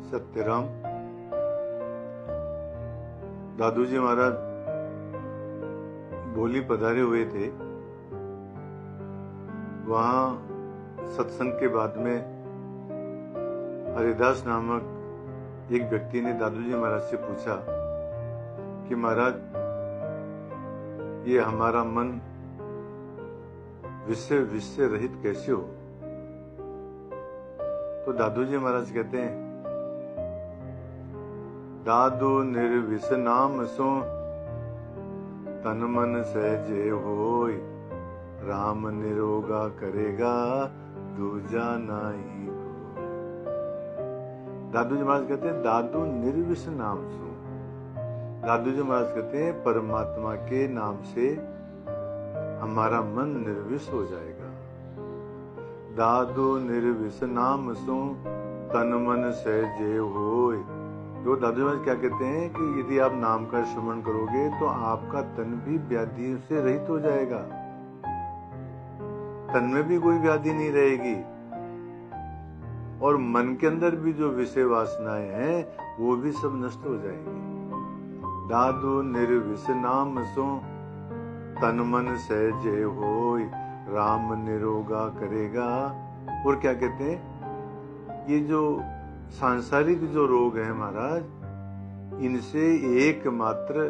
सत्यराम। दादू जी महाराज भोली पधारे हुए थे। वहां सत्संग के बाद में हरिदास नामक एक व्यक्ति ने दादू जी महाराज से पूछा कि महाराज, ये हमारा मन विषय रहित कैसे हो? तो दादू जी महाराज कहते हैं, दादू निर्विष नाम सो तन मन सहजे होय, राम निरोगा करेगा दूजा नाई को। दादू जी महाराज कहते हैं दादू निर्विष नाम सो। दादू जी महाराज कहते हैं परमात्मा के नाम से हमारा मन निर्विष हो जाएगा। दादू निर्विष नाम सो तन मन सहजे होय। तो दादू जी महाराज क्या कहते हैं कि यदि आप नाम का स्मरण करोगे तो आपका तन भी व्याधियों से रहित हो जाएगा। तन में भी कोई व्याधि नहीं रहेगी और मन के अंदर भी जो विषय वासनाएं हैं वो भी सब नष्ट हो जाएंगी। दादू निर्विष नाम सो तन मन सहजे होय, राम निरोगा करेगा। और क्या कहते हैं, ये जो सांसारिक जो रोग है महाराज, इनसे एकमात्र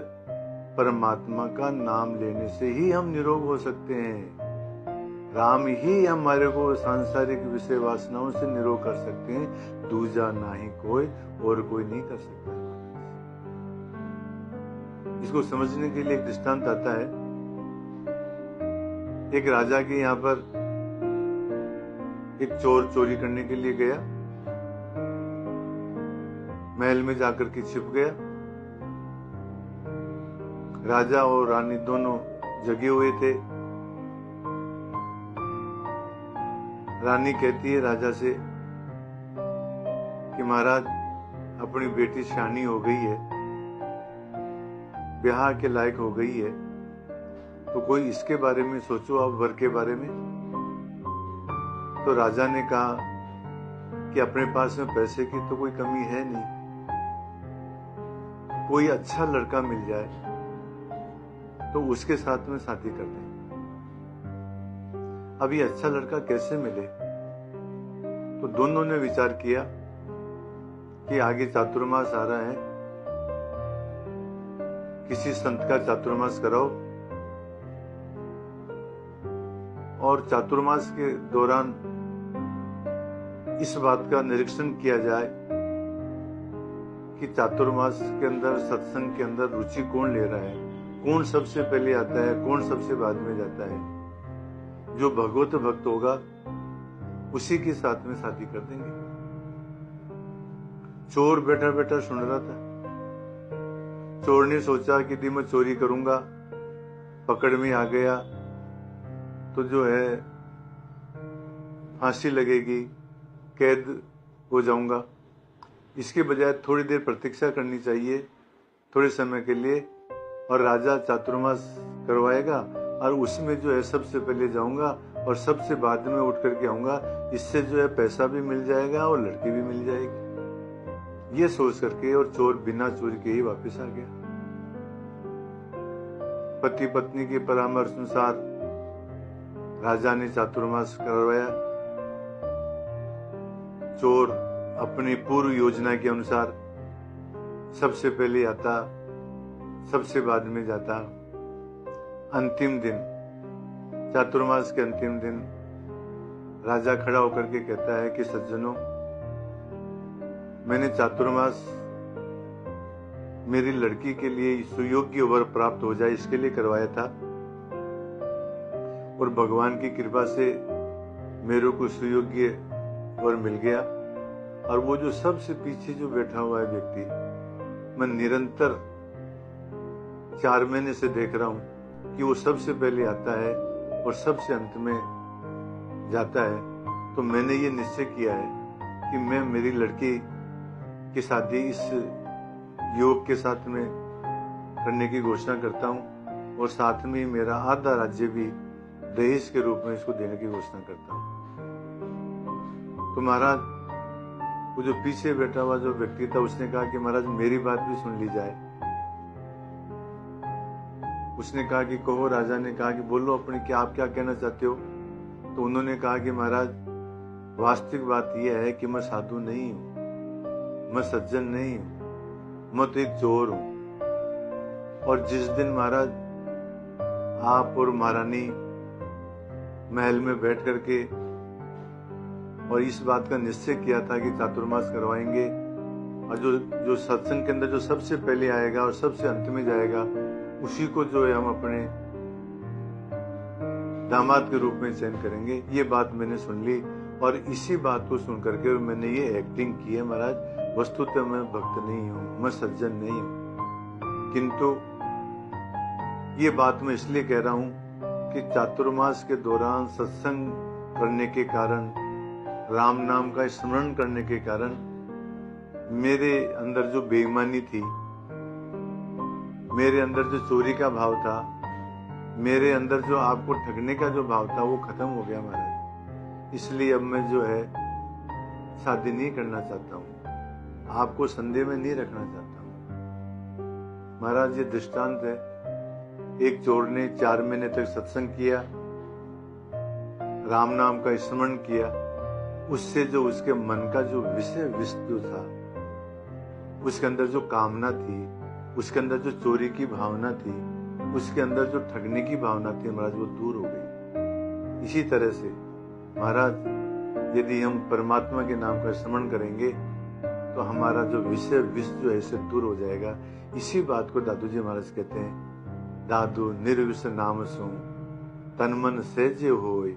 परमात्मा का नाम लेने से ही हम निरोग हो सकते हैं। राम ही हमारे को सांसारिक विषय वासनाओं से निरोग कर सकते हैं, दूजा नाही कोई और कोई नहीं कर सकता। इसको समझने के लिए एक दृष्टांत आता है। एक राजा के यहाँ पर एक चोर चोरी करने के लिए गया, महल में जाकर के छिप गया। राजा और रानी दोनों जगे हुए थे। रानी कहती है राजा से कि महाराज, अपनी बेटी शानी हो गई है, ब्याह के लायक हो गई है, तो कोई इसके बारे में सोचो, आप वर के बारे में। तो राजा ने कहा कि अपने पास में पैसे की तो कोई कमी है नहीं, कोई अच्छा लड़का मिल जाए तो उसके साथ में शादी कर दें। अब ये अच्छा लड़का कैसे मिले? तो दोनों ने विचार किया कि आगे चातुर्मास आ रहा है, किसी संत का चातुर्मास कराओ और चातुर्मास के दौरान इस बात का निरीक्षण किया जाए कि चातुर्मास के अंदर, सत्संग के अंदर रुचि कौन ले रहा है, कौन सबसे पहले आता है, कौन सबसे बाद में जाता है। जो भगवत भक्त होगा उसी के साथ में शादी कर देंगे। चोर बैठा बैठा सुन रहा था। चोर ने सोचा कि यदि मैं चोरी करूंगा, पकड़ में आ गया तो जो है फांसी लगेगी, कैद हो जाऊंगा। इसके बजाय थोड़ी देर प्रतीक्षा करनी चाहिए, थोड़े समय के लिए, और राजा चातुर्मास करवाएगा और उसमें जो है सबसे पहले जाऊंगा और सबसे बाद में उठ करके आऊंगा। इससे जो है पैसा भी मिल जाएगा और लड़की भी मिल जाएगी। ये सोच करके और चोर बिना चोरी के ही वापस आ गया। पति पत्नी के परामर्श अनुसार राजा ने चातुर्मास करवाया। चोर अपनी पूर्व योजना के अनुसार सबसे पहले आता, सबसे बाद में जाता। अंतिम दिन, चातुर्मास के अंतिम दिन, राजा खड़ा होकर के कहता है कि सज्जनों, मैंने चातुर्मास मेरी लड़की के लिए सुयोग्य वर प्राप्त हो जाए इसके लिए करवाया था, और भगवान की कृपा से मेरे को सुयोग्य वर मिल गया। और वो जो सबसे पीछे जो बैठा हुआ है व्यक्ति, मैं निरंतर 4 महीने से देख रहा हूं कि वो सबसे पहले आता है और सबसे अंत में जाता है। तो मैंने ये निश्चय किया है कि मैं मेरी लड़की की शादी इस युवक के साथ में करने की घोषणा करता हूं, और साथ में मेरा आधा राज्य भी दहेज के रूप में इसको देने की घोषणा करता हूं। तो महाराज, वो जो पीछे बैठा हुआ जो व्यक्ति था उसने कहा कि महाराज मेरी बात भी सुन ली जाए। उसने कहा कि कहो। राजा ने कहा कि बोलो अपने क्या, आप क्या कहना चाहते हो। तो उन्होंने कहा कि महाराज वास्तविक बात यह है कि मैं साधु नहीं हूं, मैं सज्जन नहीं हूं, मैं तो एक चोर हूं। और जिस दिन महाराज आप और महारानी महल में बैठ करके और इस बात का निश्चय किया था कि चातुर्मास करवाएंगे, और जो सत्संग के अंदर जो सबसे पहले आएगा और सबसे अंत में जाएगा उसी को जो है हम अपने दामाद के रूप में चयन करेंगे, ये बात मैंने सुन ली। और इसी बात को सुन करके मैंने ये एक्टिंग की है महाराज। वस्तुतः मैं भक्त नहीं हूं, मैं सज्जन नहीं हूं, किंतु ये बात मैं इसलिए कह रहा हूं कि चातुर्मास के दौरान सत्संग करने के कारण, राम नाम का स्मरण करने के कारण मेरे अंदर जो बेईमानी थी, मेरे अंदर जो चोरी का भाव था, मेरे अंदर जो आपको ठगने का जो भाव था, वो खत्म हो गया महाराज। इसलिए अब मैं जो है शादी नहीं करना चाहता हूँ, आपको संदेह में नहीं रखना चाहता हूँ महाराज। ये दृष्टांत है। एक चोर ने 4 महीने तक सत्संग किया, राम नाम का स्मरण किया, उससे जो उसके मन का जो विषय जो था, उसके अंदर जो कामना थी, उसके अंदर जो चोरी की भावना थी, उसके अंदर जो ठगने की भावना थी महाराज, वो दूर हो गई। इसी तरह से महाराज यदि हम परमात्मा के नाम का स्मरण करेंगे तो हमारा जो विषय विष जो है इससे दूर हो जाएगा। इसी बात को दादू जी महाराज कहते हैं, दादू निर्विष नाम सो तन मन सहजे होय,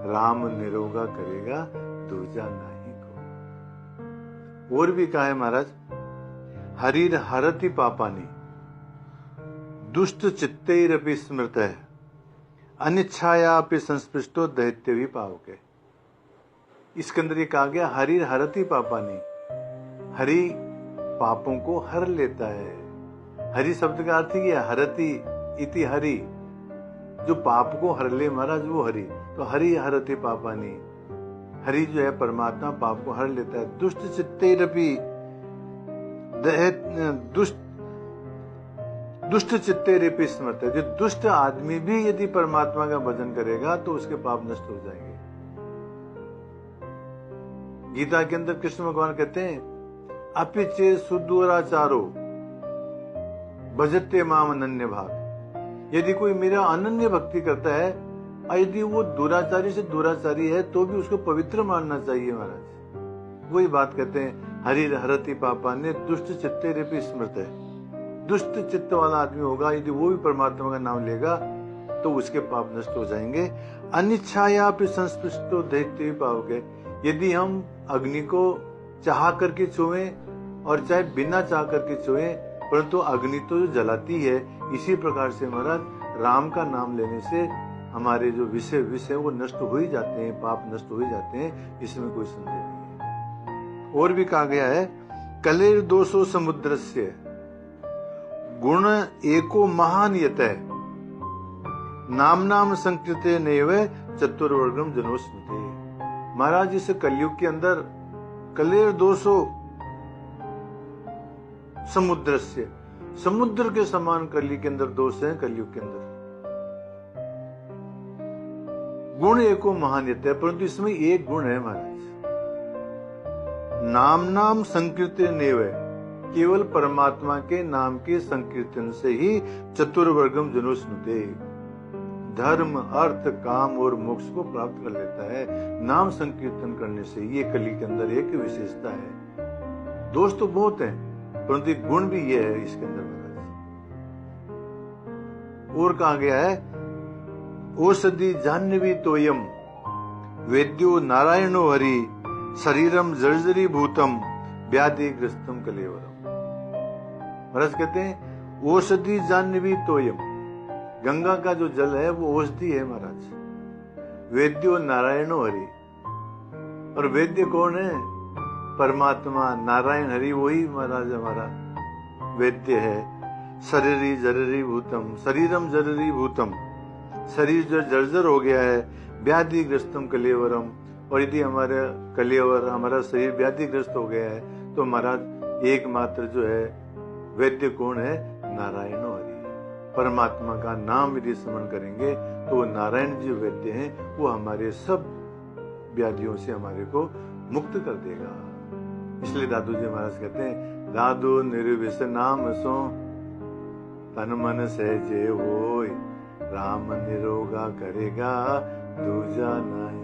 राम निरोगा करेगा दूजा नहीं को। और भी कहा है महाराज, हरिर हरति पापानी दुष्ट चित्तैरपि स्मृतः अनिच्छायापि संस्पृष्टो दैत्य भी पावके। इसके अंदर ये कहा गया हरिर हरति पापानी, हरि पापों को हर लेता है। हरि शब्द का अर्थ क्या है? हरति इति हरि, जो पाप को हर ले महाराज वो हरि। तो हरि हरति पापानी, हरि जो है परमात्मा पाप को हर लेता है। दुष्ट चित्तैरपि दुष्ट चित्तैरपि स्मृतः, जो दुष्ट आदमी भी यदि परमात्मा का भजन करेगा तो उसके पाप नष्ट हो जाएंगे। गीता के अंदर कृष्ण भगवान कहते हैं, अपि चे सुदूराचारो भजते माम अनन्य भाग। यदि कोई मेरा अनन्य भक्ति करता है, यदि वो दुराचारी से दुराचारी है तो भी उसको पवित्र मानना चाहिए महाराज। वही बात कहते हैं, हरि हरति पापा ने दुष्ट चित्तैरपि स्मृतः। दुष्ट चित्त वाला आदमी होगा, यदि वो भी परमात्मा का नाम लेगा तो उसके पाप नष्ट हो जाएंगे। अनिच्छायापि संस्पृष्टो दैत्य भी पावके। यदि हम अग्नि को चाह करके छुएं और चाहे बिना चाह करके छुएं, परंतु अग्नि तो जो जलाती है, इसी प्रकार से महाराज राम का नाम लेने से हमारे जो विष है वो नष्ट हो ही जाते हैं, पाप नष्ट हो ही जाते हैं, इसमें कोई संदेह नहीं है। और भी कहा गया है, कलेर दोषो समुद्रस्य गुण एको महान यतः नाम संकृते नैव चतुर्वर्गम जनोस्मृते। महाराज इस कलयुग के अंदर कलेर दोषो समुद्रस्य, समुद्र के समान कली के अंदर दोष है। कलयुग के अंदर गुण एको महान यतः, परंतु इसमें एक गुण है महाराज, नाम संकीर्तन नैव, केवल परमात्मा के नाम के संकीर्तन से ही चतुर्वर्गम जनोस्मृते, धर्म अर्थ काम और मोक्ष को प्राप्त कर लेता है नाम संकीर्तन करने से। ये कली के अंदर एक विशेषता है। दोष तो बहुत है, परंतु एक गुण भी ये है इसके अंदर महाराज। और कहा गया है, औषधि जाह्नवी तोयम वेद्यो नारायणो हरि शरीरम जर्जरी भूतम व्याधि ग्रस्तम कलेवरम। महाराज कहते हैं, औषधि जाह्नवी तोयम, गंगा का जो जल है वो औषधि है महाराज। वेद्यो नारायणो हरि, और वेद्य कौन है? परमात्मा नारायण हरि, वही महाराज हमारा वेद्य है। शरीरी जर्जरी भूतम, शरीरम जर्जरी भूतम, शरीर जो जर्जर हो गया है, व्याधि ग्रस्तम कलेवरम, और यदि हमारा कलेवर, हमारा शरीर व्याधिग्रस्त हो गया है तो महाराज एकमात्र जो है वैद्य कौन है? नारायण हरि। परमात्मा का नाम यदि स्मरण करेंगे तो वो नारायण जी वैद्य हैं, वो हमारे सब व्याधियों से हमारे को मुक्त कर देगा। इसलिए दादू जी महाराज कहते हैं, दादू निर्विष नाम सो तन मन सहजे होय, राम निरोगा करेगा दूजा नहीं।